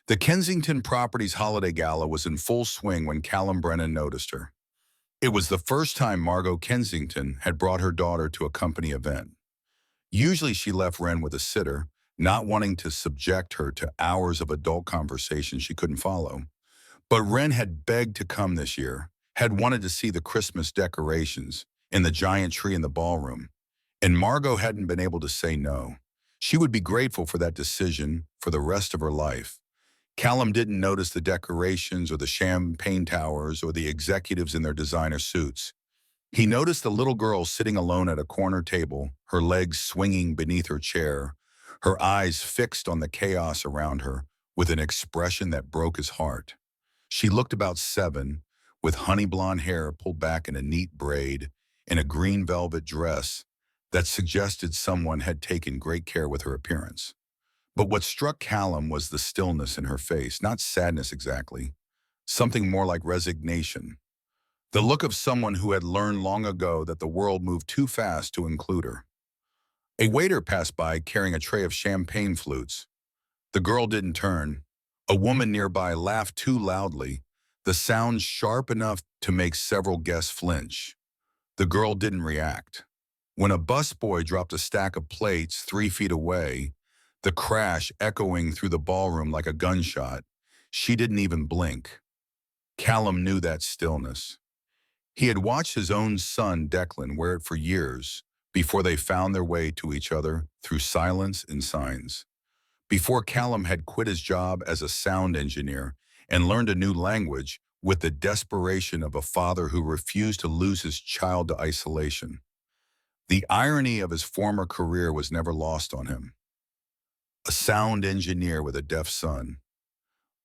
The Kensington Properties Holiday Gala was in full swing when Callum Brennan noticed her. It was the first time Margot Kensington had brought her daughter to a company event. Usually she left Wren with a sitter, not wanting to subject her to hours of adult conversation she couldn't follow. But Wren had begged to come this year, had wanted to see the Christmas decorations and the giant tree in the ballroom, and Margot hadn't been able to say no. She would be grateful for that decision for the rest of her life. Callum didn't notice the decorations or the champagne towers or the executives in their designer suits. He noticed the little girl sitting alone at a corner table, her legs swinging beneath her chair, her eyes fixed on the chaos around her with an expression that broke his heart. She looked about 7, with honey blonde hair pulled back in a neat braid and a green velvet dress that suggested someone had taken great care with her appearance. But what struck Callum was the stillness in her face, not sadness exactly, something more like resignation. The look of someone who had learned long ago that the world moved too fast to include her. A waiter passed by carrying a tray of champagne flutes. The girl didn't turn. A woman nearby laughed too loudly, the sound sharp enough to make several guests flinch. The girl didn't react. When a busboy dropped a stack of plates 3 feet away, the crash echoing through the ballroom like a gunshot, she didn't even blink. Callum knew that stillness. He had watched his own son, Declan, wear it for years before they found their way to each other through silence and signs. Before Callum had quit his job as a sound engineer and learned a new language with the desperation of a father who refused to lose his child to isolation. The irony of his former career was never lost on him. A sound engineer with a deaf son.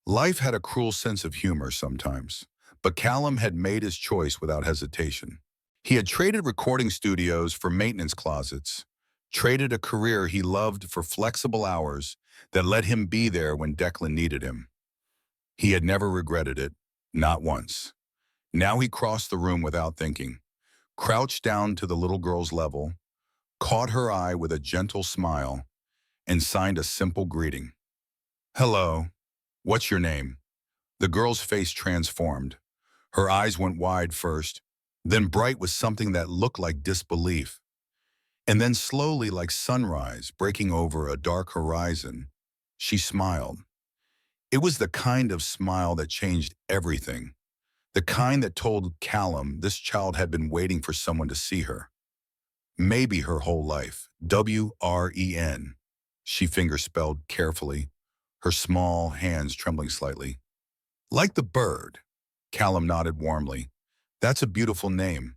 Life had a cruel sense of humor sometimes, but Callum had made his choice without hesitation. He had traded recording studios for maintenance closets, traded a career he loved for flexible hours that let him be there when Declan needed him. He had never regretted it, not once. Now he crossed the room without thinking, crouched down to the little girl's level, caught her eye with a gentle smile, and signed a simple greeting. "Hello, what's your name?" The girl's face transformed. Her eyes went wide first, then bright with something that looked like disbelief, and then slowly like sunrise breaking over a dark horizon. She smiled. It was the kind of smile that changed everything, the kind that told Callum this child had been waiting for someone to see her. Maybe her whole life. W-R-E-N. She fingerspelled carefully, her small hands trembling slightly. "Like the bird." Callum nodded warmly. "That's a beautiful name.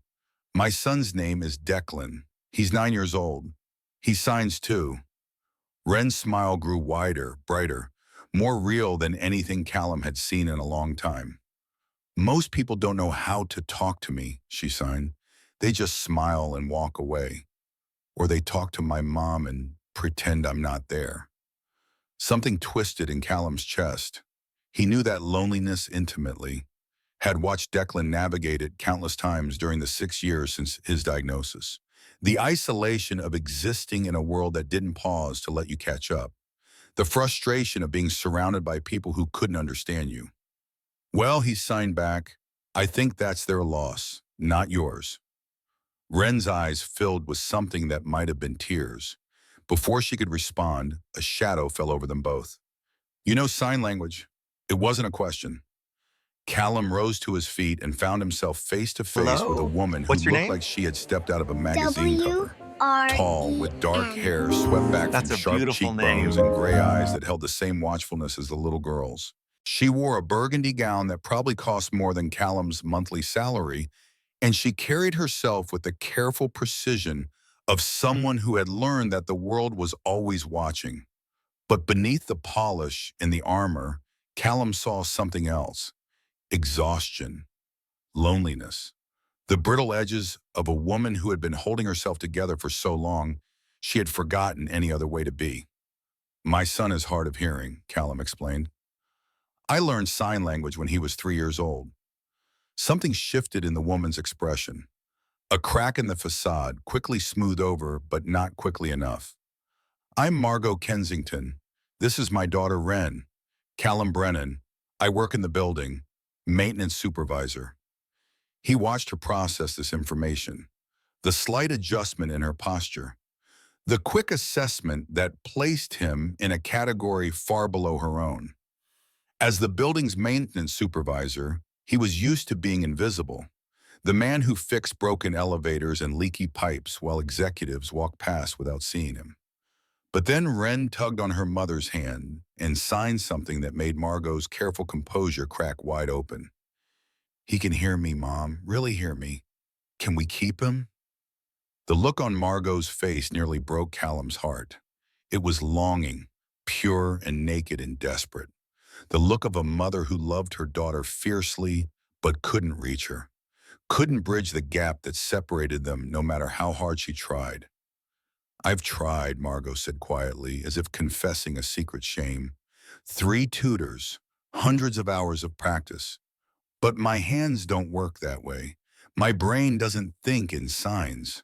My son's name is Declan. He's 9 years old. He signs too." Wren's smile grew wider, brighter, more real than anything Callum had seen in a long time. "Most people don't know how to talk to me," she signed. "They just smile and walk away. Or they talk to my mom and pretend I'm not there." Something twisted in Callum's chest. He knew that loneliness intimately, had watched Declan navigate it countless times during the 6 years since his diagnosis. The isolation of existing in a world that didn't pause to let you catch up. The frustration of being surrounded by people who couldn't understand you. "Well," he signed back, "I think that's their loss, not yours." Wren's eyes filled with something that might have been tears. Before she could respond, a shadow fell over them both. "You know sign language." It wasn't a question. Callum rose to his feet and found himself face to face with a Hello? woman who What's your looked name? like she had stepped out of a magazine cover. Tall, with dark WREN. hair swept back from That's a sharp beautiful cheekbones name. and gray eyes that held the same watchfulness as the little girl's. She wore a burgundy gown that probably cost more than Callum's monthly salary, and she carried herself with the careful precision of someone who had learned that the world was always watching. But beneath the polish and the armor, Callum saw something else. Exhaustion, loneliness, the brittle edges of a woman who had been holding herself together for so long, she had forgotten any other way to be. "My son is hard of hearing," Callum explained. "I learned sign language when he was 3 years old." Something shifted in the woman's expression. A crack in the facade, quickly smoothed over, but not quickly enough. "I'm Margot Kensington. This is my daughter, Wren. Callum Brennan, I work in the building, maintenance supervisor. He watched her process this information, the slight adjustment in her posture, the quick assessment that placed him in a category far below her own. As the building's maintenance supervisor, he was used to being invisible, the man who fixed broken elevators and leaky pipes while executives walked past without seeing him. But then Wren tugged on her mother's hand and signed something that made Margot's careful composure crack wide open. He can hear me, Mom, really hear me. Can we keep him? The look on Margot's face nearly broke Callum's heart. It was longing, pure and naked and desperate. The look of a mother who loved her daughter fiercely but couldn't reach her, couldn't bridge the gap that separated them no matter how hard she tried. I've tried, Margot said quietly, as if confessing a secret shame. 3 tutors, hundreds of hours of practice. But my hands don't work that way. My brain doesn't think in signs.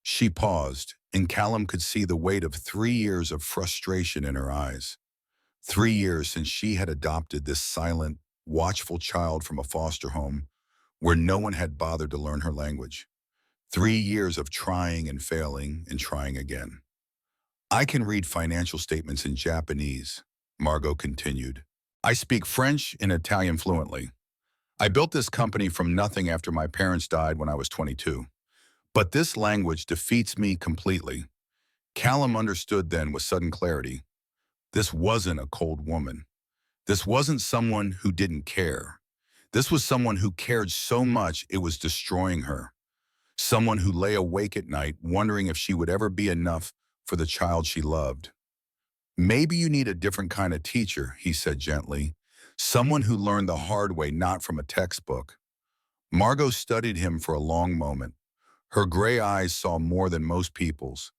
She paused, and Callum could see the weight of 3 years of frustration in her eyes. 3 years since she had adopted this silent, watchful child from a foster home where no one had bothered to learn her language. 3 years of trying and failing and trying again. I can read financial statements in Japanese, Margot continued. I speak French and Italian fluently. I built this company from nothing after my parents died when I was 22. But this language defeats me completely. Callum understood then with sudden clarity. This wasn't a cold woman. This wasn't someone who didn't care. This was someone who cared so much it was destroying her. Someone who lay awake at night wondering if she would ever be enough for the child she loved. Maybe you need a different kind of teacher, he said gently. Someone who learned the hard way, not from a textbook. Margot studied him for a long moment. Her gray eyes saw more than most people's.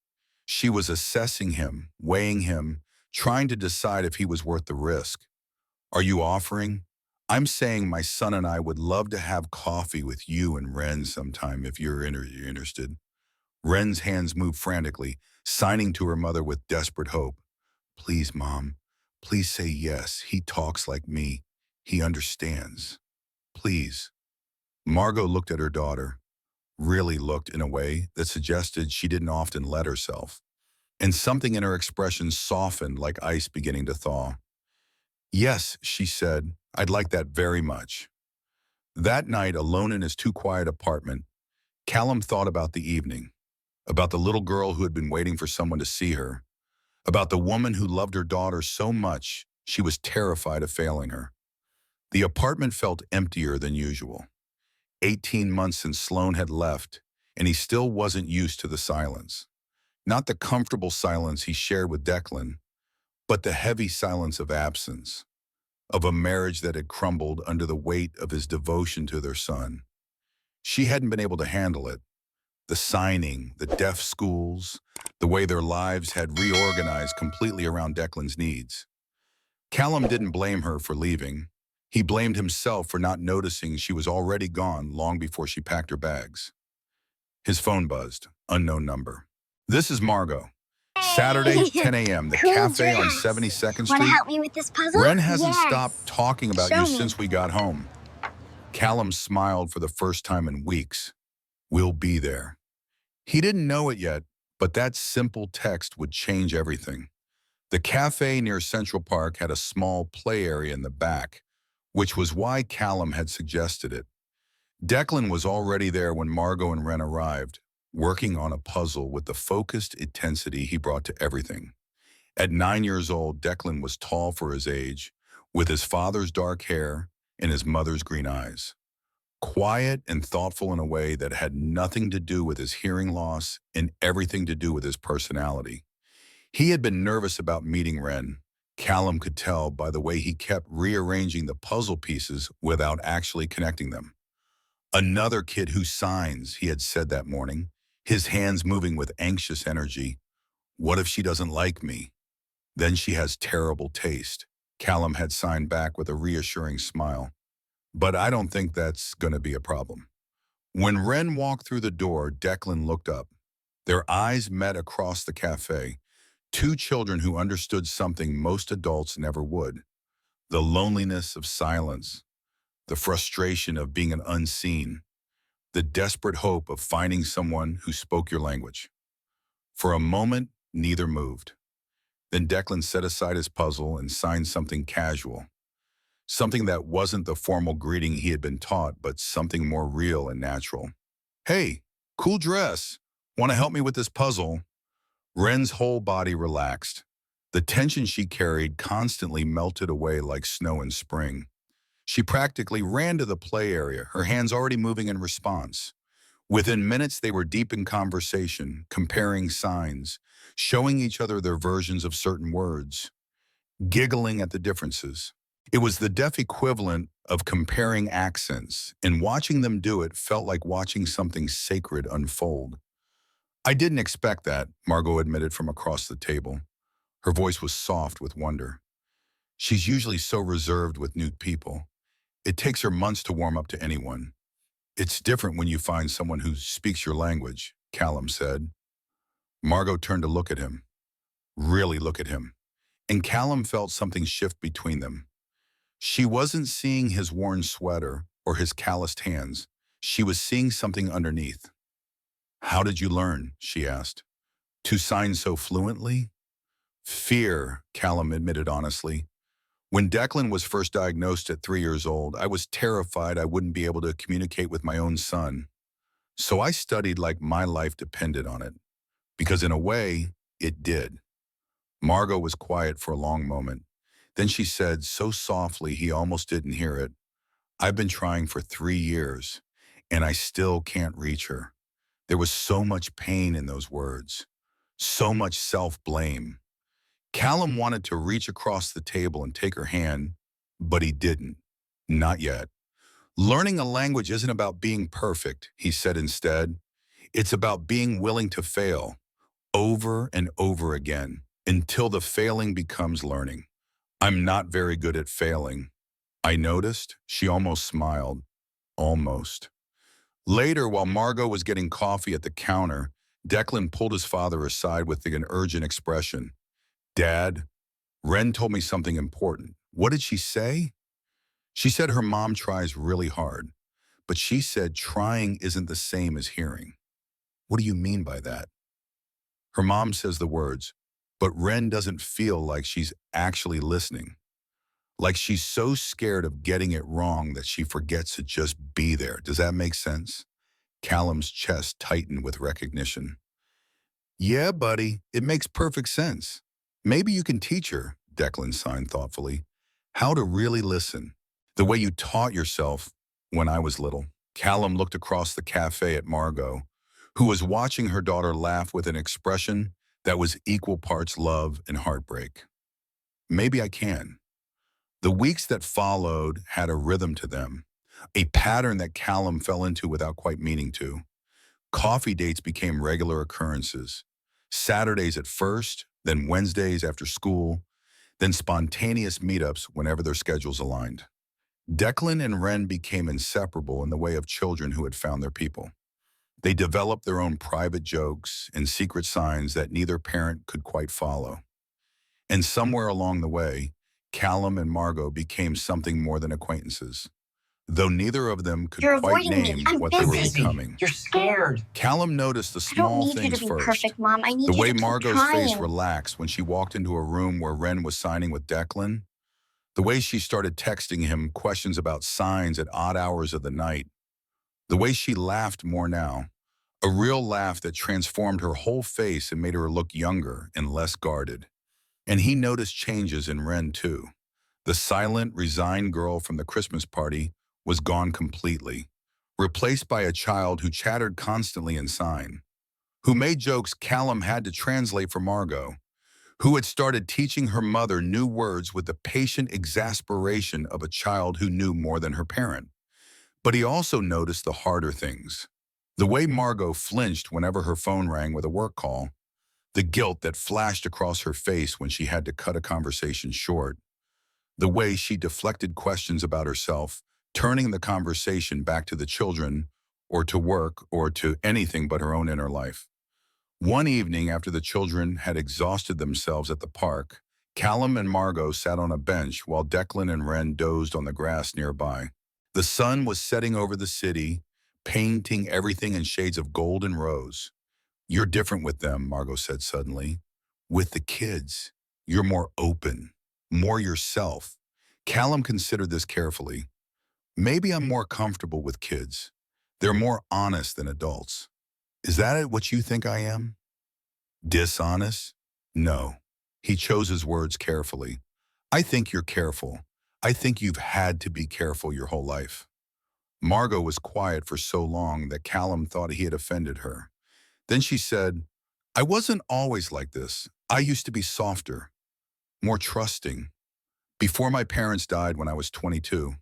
She was assessing him, weighing him, trying to decide if he was worth the risk. Are you offering? I'm saying my son and I would love to have coffee with you and Wren sometime if you're interested. Wren's hands moved frantically, signing to her mother with desperate hope. Please, Mom. Please say yes. He talks like me. He understands. Please. Margot looked at her daughter, really looked in a way that suggested she didn't often let herself. And something in her expression softened like ice beginning to thaw. Yes, she said, I'd like that very much. That night, alone in his too-quiet apartment, Callum thought about the evening, about the little girl who had been waiting for someone to see her, about the woman who loved her daughter so much she was terrified of failing her. The apartment felt emptier than usual. 18 months since Sloan had left, and he still wasn't used to the silence. Not the comfortable silence he shared with Declan, but the heavy silence of absence, of a marriage that had crumbled under the weight of his devotion to their son. She hadn't been able to handle it. The signing, the deaf schools, the way their lives had reorganized completely around Declan's needs. Callum didn't blame her for leaving. He blamed himself for not noticing she was already gone long before she packed her bags. His phone buzzed, unknown number. This is Margot. Saturday, 10 a.m., the Cool cafe on dress. 72nd Want to Street. help me with this puzzle? Wren hasn't Yes. stopped talking about Show you me. since we got home. Callum smiled for the first time in weeks. We'll be there. He didn't know it yet, but that simple text would change everything. The cafe near Central Park had a small play area in the back, which was why Callum had suggested it. Declan was already there when Margot and Wren arrived, working on a puzzle with the focused intensity he brought to everything. At 9 years old, Declan was tall for his age, with his father's dark hair and his mother's green eyes. Quiet and thoughtful in a way that had nothing to do with his hearing loss and everything to do with his personality. He had been nervous about meeting Wren. Callum could tell by the way he kept rearranging the puzzle pieces without actually connecting them. Another kid who signs, he had said that morning, his hands moving with anxious energy. What if she doesn't like me? Then she has terrible taste. Callum had signed back with a reassuring smile. But I don't think that's going to be a problem. When Wren walked through the door, Declan looked up. Their eyes met across the cafe, 2 children who understood something most adults never would. The loneliness of silence, the frustration of being an unseen, the desperate hope of finding someone who spoke your language. For a moment, neither moved. Then Declan set aside his puzzle and signed something casual, something that wasn't the formal greeting he had been taught, but something more real and natural. Hey, cool dress. Want to help me with this puzzle? Wren's whole body relaxed. The tension she carried constantly melted away like snow in spring. She practically ran to the play area, her hands already moving in response. Within minutes, they were deep in conversation, comparing signs, showing each other their versions of certain words, giggling at the differences. It was the deaf equivalent of comparing accents, and watching them do it felt like watching something sacred unfold. I didn't expect that, Margot admitted from across the table. Her voice was soft with wonder. She's usually so reserved with new people. It takes her months to warm up to anyone. It's different when you find someone who speaks your language, Callum said. Margot turned to look at him, really look at him, and Callum felt something shift between them. She wasn't seeing his worn sweater or his calloused hands. She was seeing something underneath. How did you learn? She asked. To sign so fluently? Fear, Callum admitted honestly. When Declan was first diagnosed at 3 years old, I was terrified I wouldn't be able to communicate with my own son. So I studied like my life depended on it. Because in a way, it did. Margot was quiet for a long moment. Then she said, so softly he almost didn't hear it, I've been trying for 3 years, and I still can't reach her. There was so much pain in those words, so much self-blame. Callum wanted to reach across the table and take her hand, but he didn't. Not yet. Learning a language isn't about being perfect, he said instead. It's about being willing to fail, over and over again, until the failing becomes learning. I'm not very good at failing. I noticed. She almost smiled. Almost. Later, while Margot was getting coffee at the counter, Declan pulled his father aside with an urgent expression. Dad, Wren told me something important. What did she say? She said her mom tries really hard, but she said trying isn't the same as hearing. What do you mean by that? Her mom says the words, but Wren doesn't feel like she's actually listening. Like she's so scared of getting it wrong that she forgets to just be there. Does that make sense? Callum's chest tightened with recognition. Yeah, buddy, it makes perfect sense. Maybe you can teach her, Declan signed thoughtfully, how to really listen. The way you taught yourself when I was little. Callum looked across the cafe at Margot, who was watching her daughter laugh with an expression that was equal parts love and heartbreak. Maybe I can. The weeks that followed had a rhythm to them, a pattern that Callum fell into without quite meaning to. Coffee dates became regular occurrences. Saturdays at first, then Wednesdays after school, then spontaneous meetups whenever their schedules aligned. Declan and Wren became inseparable in the way of children who had found their people. They developed their own private jokes and secret signs that neither parent could quite follow. And somewhere along the way, Callum and Margot became something more than acquaintances, though neither of them could You're quite avoiding me. name I'm what they were busy. becoming. You're scared. Callum noticed the I don't small need you things to be first. perfect, Mom. I need The you way to keep Margot's face trying. relaxed when she walked into a room where Wren was signing with Declan. The way she started texting him questions about signs at odd hours of the night. The way she laughed more now. A real laugh that transformed her whole face and made her look younger and less guarded. And he noticed changes in Wren too. The silent, resigned girl from the Christmas party was gone completely, replaced by a child who chattered constantly in sign, who made jokes Callum had to translate for Margot, who had started teaching her mother new words with the patient exasperation of a child who knew more than her parent. But he also noticed the harder things. The way Margot flinched whenever her phone rang with a work call, the guilt that flashed across her face when she had to cut a conversation short, the way she deflected questions about herself, turning the conversation back to the children or to work or to anything but her own inner life. One evening after the children had exhausted themselves at the park, Callum and Margot sat on a bench while Declan and Wren dozed on the grass nearby. The sun was setting over the city, painting everything in shades of gold and rose. "You're different with them," Margot said suddenly. "With the kids, you're more open, more yourself." Callum considered this carefully. "Maybe I'm more comfortable with kids. They're more honest than adults." "Is that what you think I am?" "Dishonest?" "No." He chose his words carefully. "I think you're careful. I think you've had to be careful your whole life." Margot was quiet for so long that Callum thought he had offended her. Then she said, "I wasn't always like this. I used to be softer, more trusting. Before my parents died when I was 22.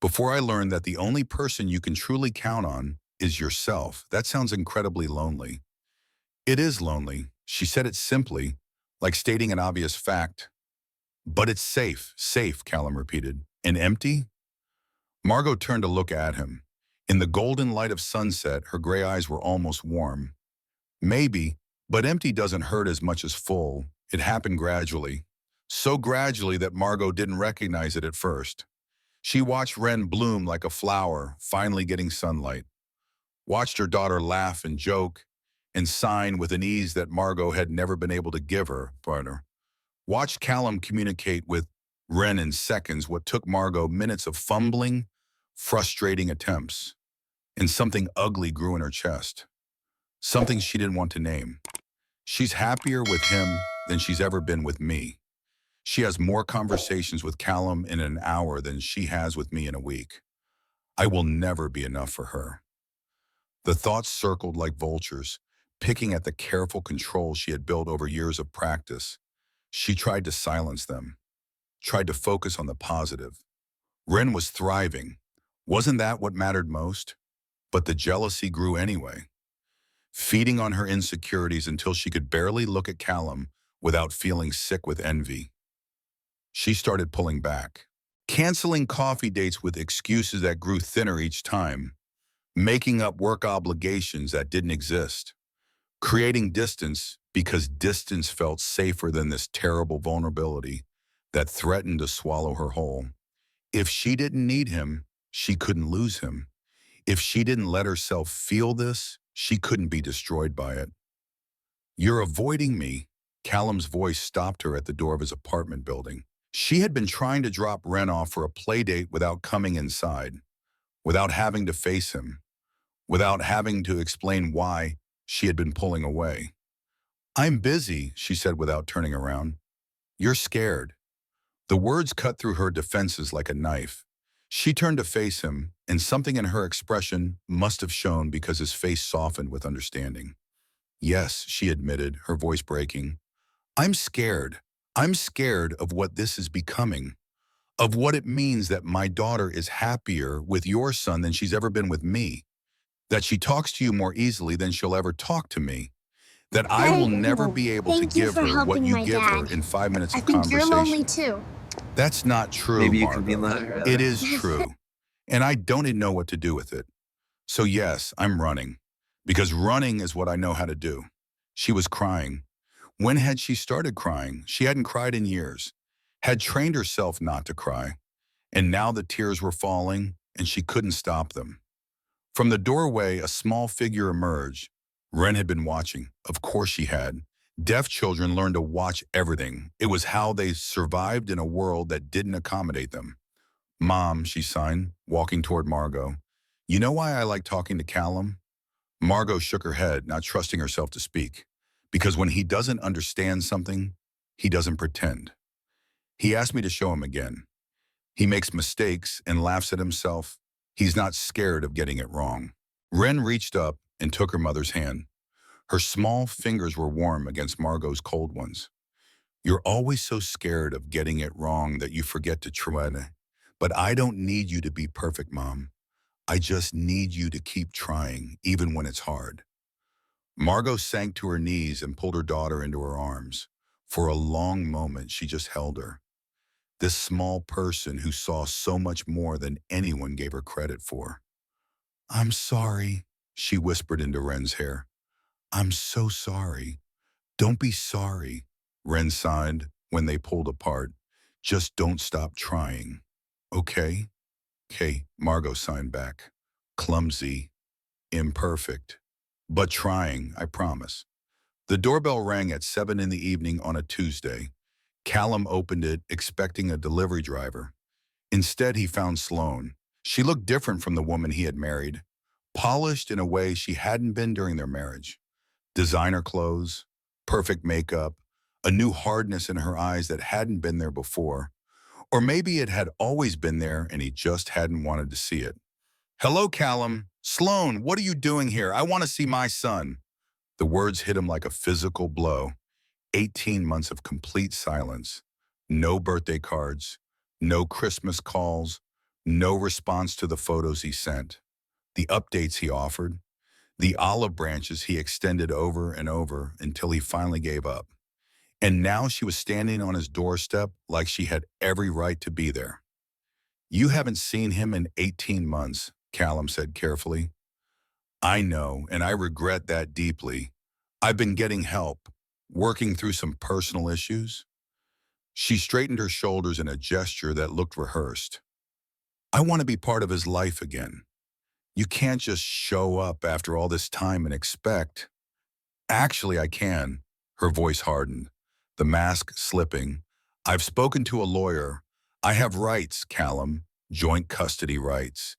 Before I learned that the only person you can truly count on is yourself." "That sounds incredibly lonely." "It is lonely." She said it simply, like stating an obvious fact. "But it's safe, safe," Callum repeated. "And empty?" Margot turned to look at him. In the golden light of sunset, her gray eyes were almost warm. "Maybe, but empty doesn't hurt as much as full. It happened gradually. So gradually that Margot didn't recognize it at first. She watched Wren bloom like a flower, finally getting sunlight. Watched her daughter laugh and joke and sign with an ease that Margot had never been able to give her partner. Watched Callum communicate with Wren in seconds what took Margot minutes of fumbling, frustrating attempts. And something ugly grew in her chest. Something she didn't want to name. "She's happier with him than she's ever been with me. She has more conversations with Callum in an hour than she has with me in a week. I will never be enough for her." The thoughts circled like vultures, picking at the careful control she had built over years of practice. She tried to silence them, tried to focus on the positive. Wren was thriving. Wasn't that what mattered most? But the jealousy grew anyway, feeding on her insecurities until she could barely look at Callum without feeling sick with envy. She started pulling back, canceling coffee dates with excuses that grew thinner each time, making up work obligations that didn't exist, creating distance because distance felt safer than this terrible vulnerability that threatened to swallow her whole. If she didn't need him, she couldn't lose him. If she didn't let herself feel this, she couldn't be destroyed by it. "You're avoiding me." Callum's voice stopped her at the door of his apartment building. She had been trying to drop Wren off for a play date without coming inside, without having to face him, without having to explain why she had been pulling away. "I'm busy," she said without turning around. "You're scared." The words cut through her defenses like a knife. She turned to face him, and something in her expression must have shown because his face softened with understanding. "Yes," she admitted, her voice breaking. "I'm scared. I'm scared of what this is becoming, of what it means that my daughter is happier with your son than she's ever been with me, that she talks to you more easily than she'll ever talk to me, that I will never be able to Thank you give for her what helping you my give her dad. in 5 minutes I of think you're lonely conversation." too. "That's not true, Maybe you can be Margot. louder. It is true. And I don't even know what to do with it. So yes, I'm running. Because running is what I know how to do." She was crying. When had she started crying? She hadn't cried in years, had trained herself not to cry. And now the tears were falling, and she couldn't stop them. From the doorway, a small figure emerged. Wren had been watching. Of course she had. Deaf children learn to watch everything. It was how they survived in a world that didn't accommodate them. "Mom," she signed, walking toward Margot. "You know why I like talking to Callum?" Margot shook her head, not trusting herself to speak. "Because when he doesn't understand something, he doesn't pretend. He asked me to show him again. He makes mistakes and laughs at himself. He's not scared of getting it wrong." Wren reached up and took her mother's hand. Her small fingers were warm against Margot's cold ones. "You're always so scared of getting it wrong that you forget to try. But I don't need you to be perfect, Mom. I just need you to keep trying, even when it's hard." Margot sank to her knees and pulled her daughter into her arms. For a long moment, she just held her. This small person who saw so much more than anyone gave her credit for. "I'm sorry," she whispered into Wren's hair. "I'm so sorry." "Don't be sorry," Wren sighed. when they pulled apart. Just don't stop trying. Okay? Okay, Margot signed back. Clumsy, imperfect, but trying, I promise. The doorbell rang at 7 in the evening on a Tuesday. Callum opened it, expecting a delivery driver. Instead, he found Sloane. She looked different from the woman he had married, polished in a way she hadn't been during their marriage. Designer clothes, perfect makeup, a new hardness in her eyes that hadn't been there before. Or maybe it had always been there and he just hadn't wanted to see it. Hello, Callum. Sloane, what are you doing here? I want to see my son. The words hit him like a physical blow. 18 months of complete silence. No birthday cards, no Christmas calls, no response to the photos he sent, the updates he offered, the olive branches he extended over and over until he finally gave up. And now she was standing on his doorstep like she had every right to be there. You haven't seen him in 18 months, Callum said carefully. I know, and I regret that deeply. I've been getting help, working through some personal issues. She straightened her shoulders in a gesture that looked rehearsed. I want to be part of his life again. You can't just show up after all this time and expect. Actually, I can. Her voice hardened, the mask slipping. I've spoken to a lawyer. I have rights, Callum, joint custody rights.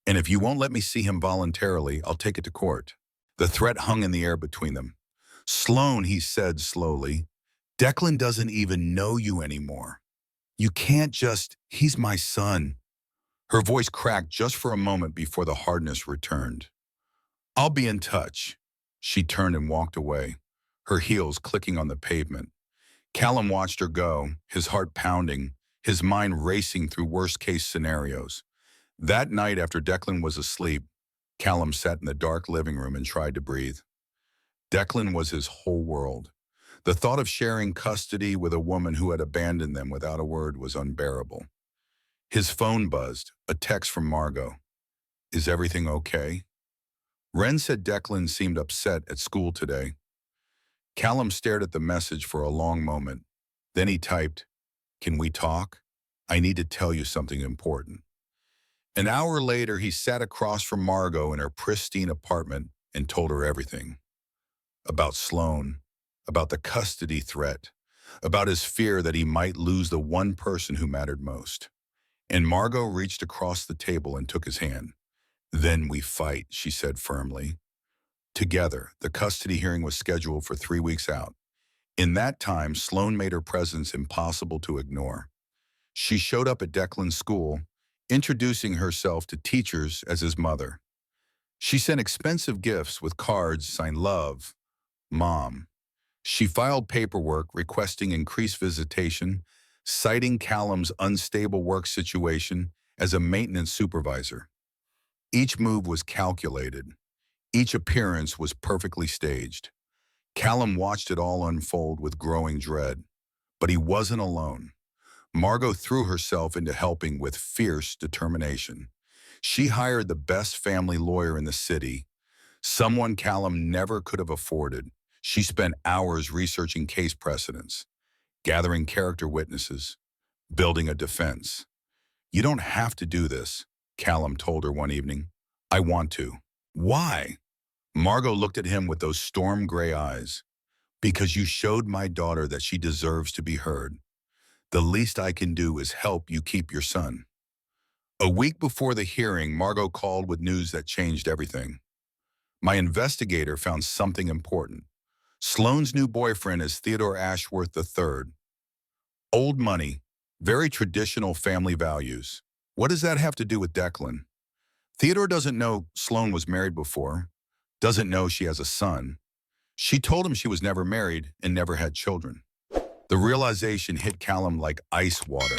And if you won't let me see him voluntarily, I'll take it to court. The threat hung in the air between them. Sloane, he said slowly, Declan doesn't even know you anymore. You can't just, he's my son. Her voice cracked just for a moment before the hardness returned. I'll be in touch. She turned and walked away, her heels clicking on the pavement. Callum watched her go, his heart pounding, his mind racing through worst-case scenarios. That night after Declan was asleep, Callum sat in the dark living room and tried to breathe. Declan was his whole world. The thought of sharing custody with a woman who had abandoned them without a word was unbearable. His phone buzzed, a text from Margot. Is everything okay? Wren said Declan seemed upset at school today. Callum stared at the message for a long moment. Then he typed, Can we talk? I need to tell you something important. An hour later, he sat across from Margot in her pristine apartment and told her everything. About Sloane, about the custody threat, about his fear that he might lose the one person who mattered most. And Margot reached across the table and took his hand. Then we fight, she said firmly. Together, the custody hearing was scheduled for 3 weeks out. In that time, Sloane made her presence impossible to ignore. She showed up at Declan's school, introducing herself to teachers as his mother. She sent expensive gifts with cards signed Love, Mom. She filed paperwork requesting increased visitation, citing Callum's unstable work situation as a maintenance supervisor. Each move was calculated. Each appearance was perfectly staged. Callum watched it all unfold with growing dread. But he wasn't alone. Margot threw herself into helping with fierce determination. She hired the best family lawyer in the city, someone Callum never could have afforded. She spent hours researching case precedents, gathering character witnesses, building a defense. You don't have to do this, Callum told her one evening. I want to. Why? Margot looked at him with those storm gray eyes. Because you showed my daughter that she deserves to be heard. The least I can do is help you keep your son. A week before the hearing, Margot called with news that changed everything. My investigator found something important. Sloane's new boyfriend is Theodore Ashworth III. Old money, very traditional family values. What does that have to do with Declan? Theodore doesn't know Sloane was married before, doesn't know she has a son. She told him she was never married and never had children. The realization hit Callum like ice water.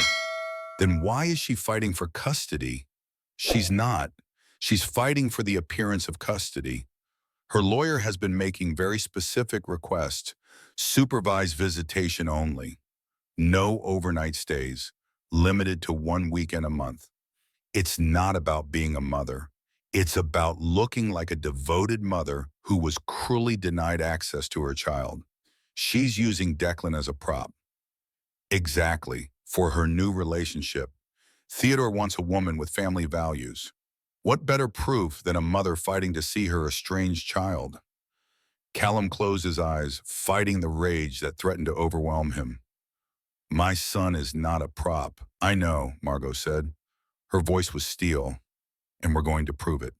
Then why is she fighting for custody? She's not. She's fighting for the appearance of custody. Her lawyer has been making very specific requests, supervised visitation only, no overnight stays, limited to 1 weekend a month. It's not about being a mother. It's about looking like a devoted mother who was cruelly denied access to her child. She's using Declan as a prop. Exactly. For her new relationship. Theodore wants a woman with family values. What better proof than a mother fighting to see her estranged child? Callum closed his eyes, fighting the rage that threatened to overwhelm him. My son is not a prop. I know, Margot said. Her voice was steel, and we're going to prove it.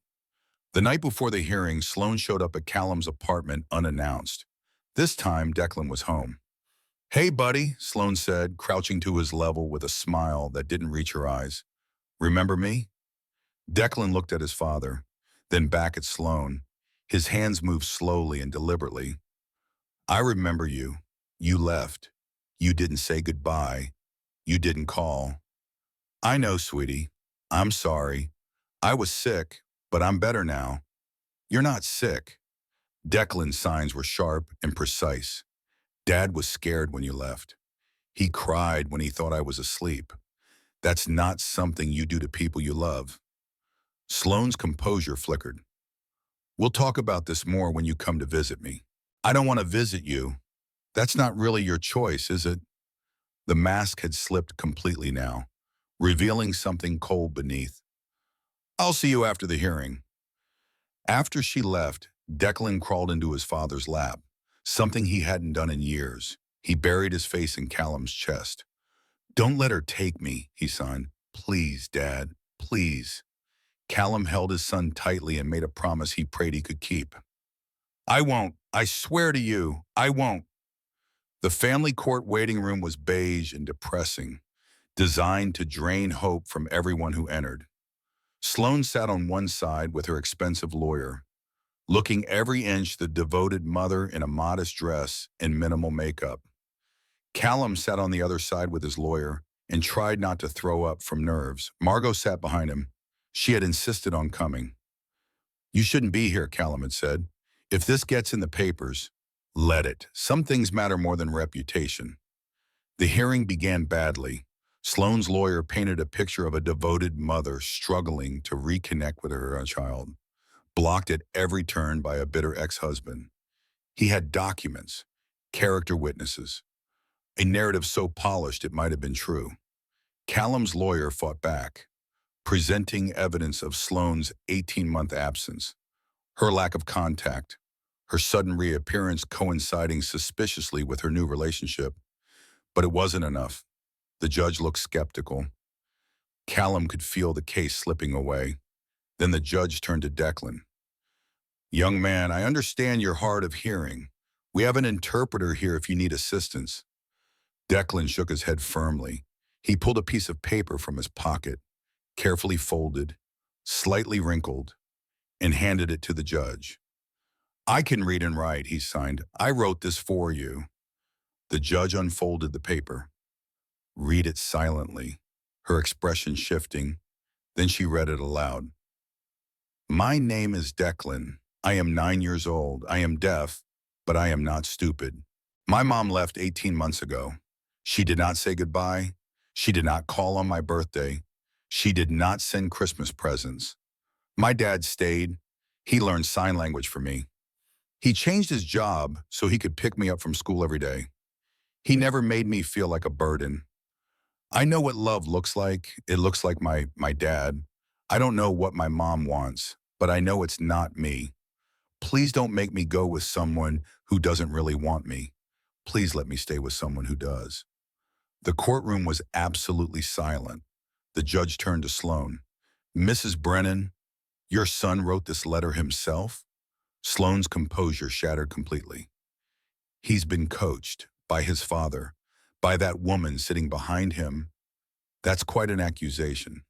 The night before the hearing, Sloan showed up at Callum's apartment unannounced. This time, Declan was home. Hey, buddy, Sloan said, crouching to his level with a smile that didn't reach her eyes. Remember me? Declan looked at his father, then back at Sloan. His hands moved slowly and deliberately. I remember you. You left. You didn't say goodbye. You didn't call. I know, sweetie. I'm sorry. I was sick, but I'm better now. You're not sick. Declan's signs were sharp and precise. Dad was scared when you left. He cried when he thought I was asleep. That's not something you do to people you love. Sloane's composure flickered. We'll talk about this more when you come to visit me. I don't want to visit you. That's not really your choice, is it? The mask had slipped completely now, revealing something cold beneath. I'll see you after the hearing. After she left, Declan crawled into his father's lap, something he hadn't done in years. He buried his face in Callum's chest. Don't let her take me, he signed. Please, Dad, please. Callum held his son tightly and made a promise he prayed he could keep. I won't. I swear to you, I won't. The family court waiting room was beige and depressing, designed to drain hope from everyone who entered. Sloane sat on one side with her expensive lawyer, looking every inch the devoted mother in a modest dress and minimal makeup. Callum sat on the other side with his lawyer and tried not to throw up from nerves. Margot sat behind him. She had insisted on coming. You shouldn't be here, Callum had said. If this gets in the papers, let it. Some things matter more than reputation. The hearing began badly. Sloane's lawyer painted a picture of a devoted mother struggling to reconnect with her child, blocked at every turn by a bitter ex-husband. He had documents, character witnesses, a narrative so polished it might have been true. Callum's lawyer fought back, presenting evidence of Sloane's 18-month absence, her lack of contact, her sudden reappearance coinciding suspiciously with her new relationship. But it wasn't enough. The judge looked skeptical. Callum could feel the case slipping away. Then the judge turned to Declan. Young man, I understand you're hard of hearing. We have an interpreter here if you need assistance. Declan shook his head firmly. He pulled a piece of paper from his pocket, carefully folded, slightly wrinkled, and handed it to the judge. I can read and write, he signed. I wrote this for you. The judge unfolded the paper. Read it silently, her expression shifting. Then she read it aloud. My name is Declan. I am 9 years old. I am deaf, but I am not stupid. My mom left 18 months ago. She did not say goodbye. She did not call on my birthday. She did not send Christmas presents. My dad stayed. He learned sign language for me. He changed his job so he could pick me up from school every day. He never made me feel like a burden. I know what love looks like. It looks like my dad. I don't know what my mom wants, but I know it's not me. Please don't make me go with someone who doesn't really want me. Please let me stay with someone who does. The courtroom was absolutely silent. The judge turned to Sloane. Mrs. Brennan, your son wrote this letter himself? Sloane's composure shattered completely. He's been coached by his father, by that woman sitting behind him. That's quite an accusation.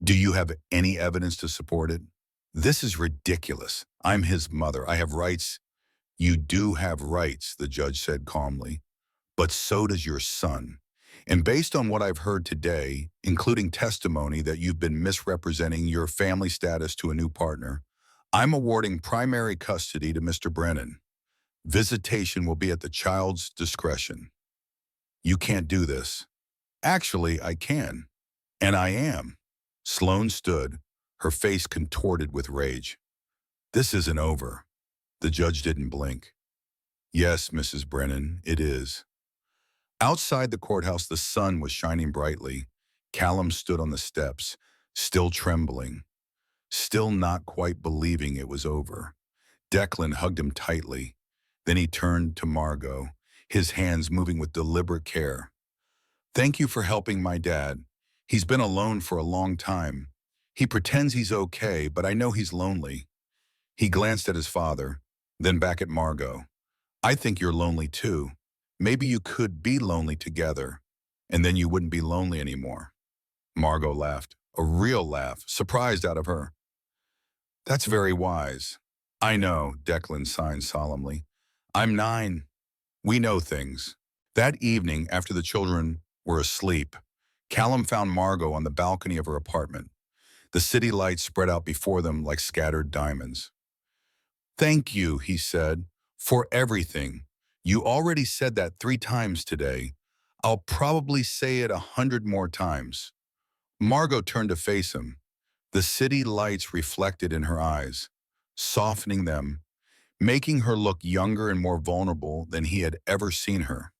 Do you have any evidence to support it? This is ridiculous. I'm his mother. I have rights. You do have rights, the judge said calmly, but so does your son. And based on what I've heard today, including testimony that you've been misrepresenting your family status to a new partner, I'm awarding primary custody to Mr. Brennan. Visitation will be at the child's discretion. You can't do this. Actually, I can. And I am. Sloane stood, her face contorted with rage. This isn't over. The judge didn't blink. Yes, Mrs. Brennan, it is. Outside the courthouse, the sun was shining brightly. Callum stood on the steps, still trembling, still not quite believing it was over. Declan hugged him tightly. Then he turned to Margot, his hands moving with deliberate care. "Thank you for helping my dad. He's been alone for a long time. He pretends he's okay, but I know he's lonely." He glanced at his father, then back at Margot. "I think you're lonely too. Maybe you could be lonely together, and then you wouldn't be lonely anymore." Margot laughed, a real laugh, surprised out of her. "That's very wise." "I know," Declan signed solemnly. "I'm 9. We know things." That evening, after the children were asleep, Callum found Margot on the balcony of her apartment. The city lights spread out before them like scattered diamonds. "Thank you," he said, "for everything. You already said that 3 times today. I'll probably say it 100 more times." Margot turned to face him. The city lights reflected in her eyes, softening them, making her look younger and more vulnerable than he had ever seen her.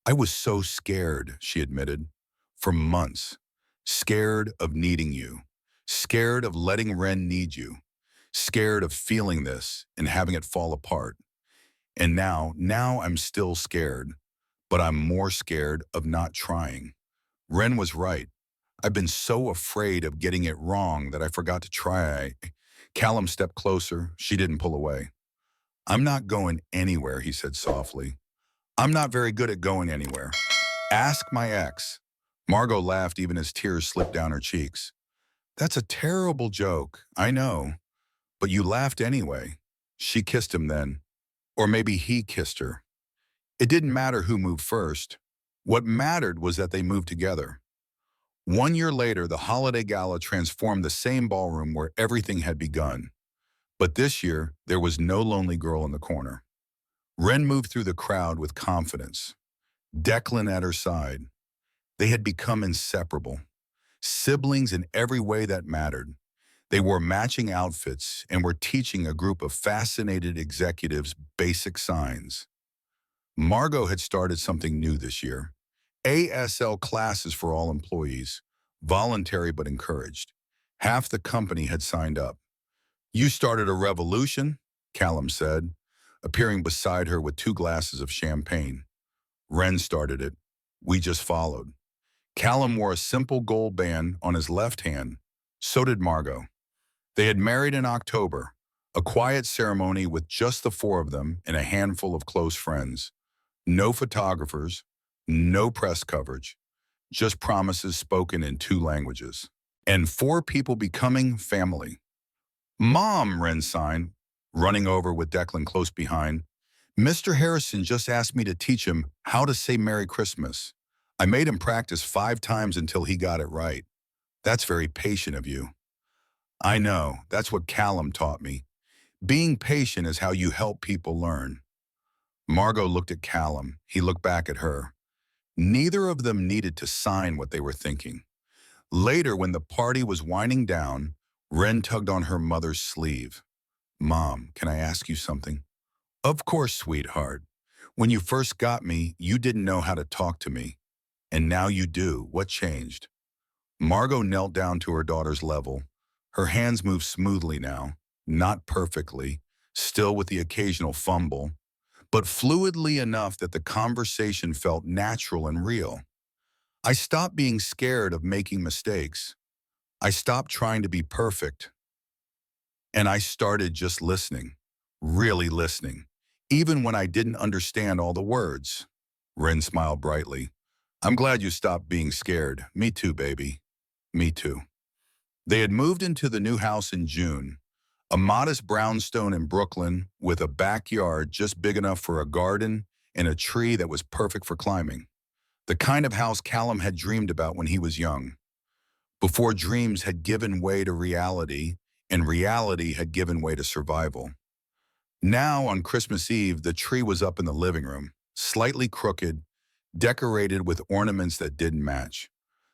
"I was so scared," she admitted, "for months. Scared of needing you. Scared of letting Ren need you. Scared of feeling this and having it fall apart. And now I'm still scared, but I'm more scared of not trying. Ren was right. I've been so afraid of getting it wrong that I forgot to try." Callum stepped closer. She didn't pull away. "I'm not going anywhere," he said softly. "I'm not very good at going anywhere. Ask my ex." Margot laughed even as tears slipped down her cheeks. "That's a terrible joke, I know, but you laughed anyway." She kissed him then. Or maybe he kissed her. It didn't matter who moved first. What mattered was that they moved together. 1 year later, the holiday gala transformed the same ballroom where everything had begun. But this year, there was no lonely girl in the corner. Ren moved through the crowd with confidence. Declan at her side. They had become inseparable. Siblings in every way that mattered. They wore matching outfits and were teaching a group of fascinated executives basic signs. Margot had started something new this year. ASL classes for all employees, voluntary but encouraged. Half the company had signed up. "You started a revolution," Callum said, appearing beside her with 2 glasses of champagne. "Ren started it. We just followed." Callum wore a simple gold band on his left hand. So did Margot. They had married in October, a quiet ceremony with just the 4 of them and a handful of close friends. No photographers, no press coverage, just promises spoken in 2 languages. And 4 people becoming family. "Mom," Ren signed, running over with Declan close behind. "Mr. Harrison just asked me to teach him how to say Merry Christmas. I made him practice 5 times until he got it right. That's very patient of you." "I know, that's what Callum taught me. Being patient is how you help people learn." Margot looked at Callum. He looked back at her. Neither of them needed to sign what they were thinking. Later, when the party was winding down, Ren tugged on her mother's sleeve. "Mom, can I ask you something?" "Of course, sweetheart. When you first got me, you didn't know how to talk to me. And now you do. What changed?" Margot knelt down to her daughter's level. Her hands moved smoothly now, not perfectly, still with the occasional fumble, but fluidly enough that the conversation felt natural and real. "I stopped being scared of making mistakes. I stopped trying to be perfect. And I started just listening, really listening, even when I didn't understand all the words." Ren smiled brightly. "I'm glad you stopped being scared. Me too, baby. Me too." They had moved into the new house in June, a modest brownstone in Brooklyn with a backyard just big enough for a garden and a tree that was perfect for climbing. The kind of house Callum had dreamed about when he was young, before dreams had given way to reality and reality had given way to survival. Now, on Christmas Eve, the tree was up in the living room, slightly crooked, decorated with ornaments that didn't match.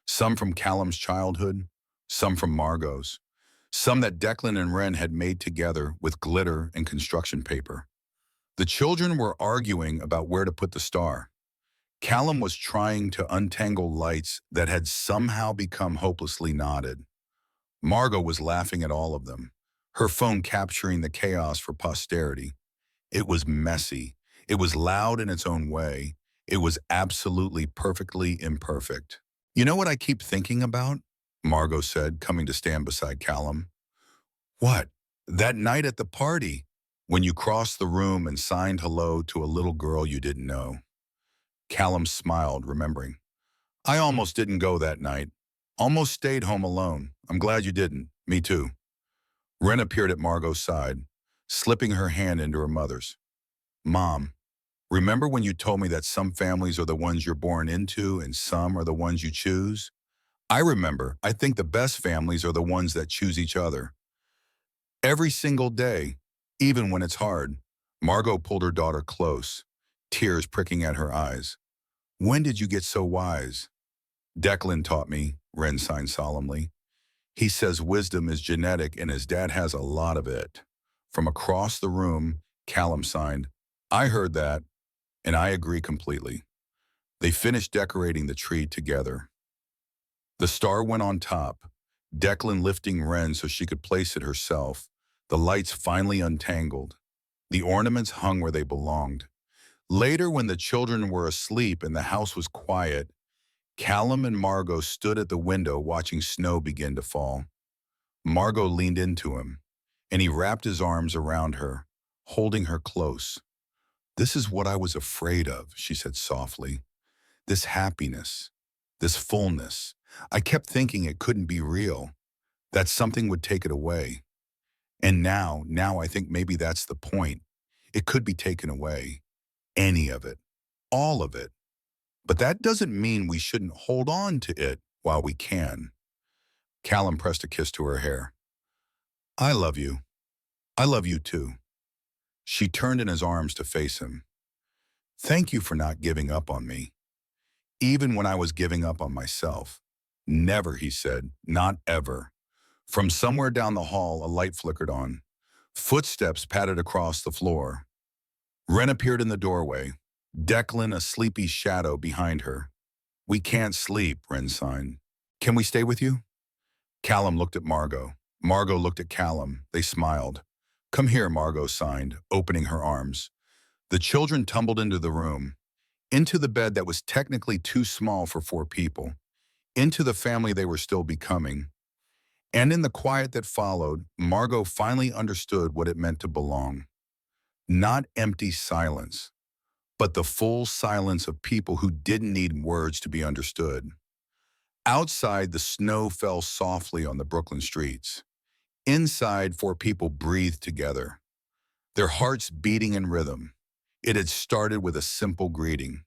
Some from Callum's childhood, some from Margot's, some that Declan and Ren had made together with glitter and construction paper. The children were arguing about where to put the star. Callum was trying to untangle lights that had somehow become hopelessly knotted. Margot was laughing at all of them, her phone capturing the chaos for posterity. It was messy. It was loud in its own way. It was absolutely perfectly imperfect. You know what I keep thinking about? Margot said, coming to stand beside Callum. What? That night at the party, when you crossed the room and signed hello to a little girl you didn't know. Callum smiled, remembering. I almost didn't go that night. Almost stayed home alone. I'm glad you didn't. Me too. Wren appeared at Margot's side, slipping her hand into her mother's. Mom, remember when you told me that some families are the ones you're born into and some are the ones you choose? I remember. I think the best families are the ones that choose each other. Every single day, even when it's hard. Margot pulled her daughter close, tears pricking at her eyes. When did you get so wise? Declan taught me, Wren signed solemnly. He says wisdom is genetic and his dad has a lot of it. From across the room, Callum signed, I heard that, and I agree completely. They finished decorating the tree together. The star went on top, Declan lifting Wren so she could place it herself. The lights finally untangled. The ornaments hung where they belonged. Later, when the children were asleep and the house was quiet, Callum and Margot stood at the window watching snow begin to fall. Margot leaned into him, and he wrapped his arms around her, holding her close. This is what I was afraid of, she said softly. This happiness, this fullness. I kept thinking it couldn't be real, that something would take it away. And now I think maybe that's the point. It could be taken away. Any of it. All of it. But that doesn't mean we shouldn't hold on to it while we can. Callum pressed a kiss to her hair. I love you. I love you too. She turned in his arms to face him. Thank you for not giving up on me. Even when I was giving up on myself. Never, he said, not ever. From somewhere down the hall, a light flickered on. Footsteps pattered across the floor. Wren appeared in the doorway, Declan a sleepy shadow behind her. We can't sleep, Wren signed. Can we stay with you? Callum looked at Margot. Margot looked at Callum. They smiled. Come here, Margot signed, opening her arms. The children tumbled into the room, into the bed that was technically too small for 4 people, into the family they were still becoming. And in the quiet that followed, Margot finally understood what it meant to belong. Not empty silence, but the full silence of people who didn't need words to be understood. Outside, the snow fell softly on the Brooklyn streets. Inside, 4 people breathed together, their hearts beating in rhythm. It had started with a simple greeting.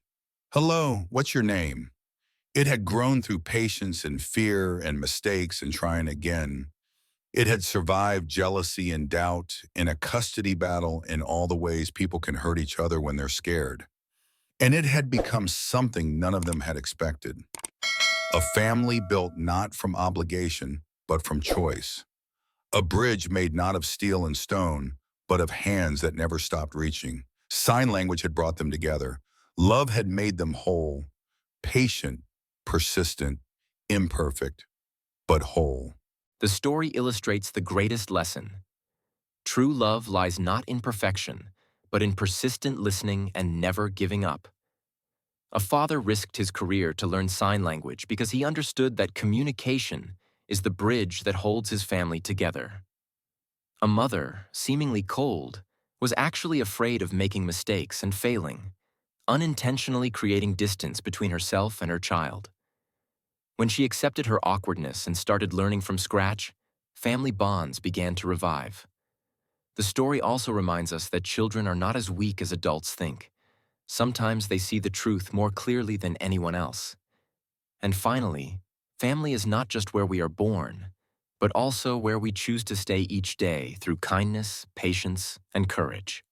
Hello, what's your name? It had grown through patience and fear and mistakes and trying again. It had survived jealousy and doubt in a custody battle in all the ways people can hurt each other when they're scared. And it had become something none of them had expected. A family built not from obligation, but from choice. A bridge made not of steel and stone, but of hands that never stopped reaching. Sign language had brought them together. Love had made them whole, patient, persistent, imperfect, but whole. The story illustrates the greatest lesson. True love lies not in perfection, but in persistent listening and never giving up. A father risked his career to learn sign language because he understood that communication is the bridge that holds his family together. A mother, seemingly cold, was actually afraid of making mistakes and failing, unintentionally creating distance between herself and her child. When she accepted her awkwardness and started learning from scratch, family bonds began to revive. The story also reminds us that children are not as weak as adults think. Sometimes they see the truth more clearly than anyone else. And finally, family is not just where we are born, but also where we choose to stay each day through kindness, patience, and courage.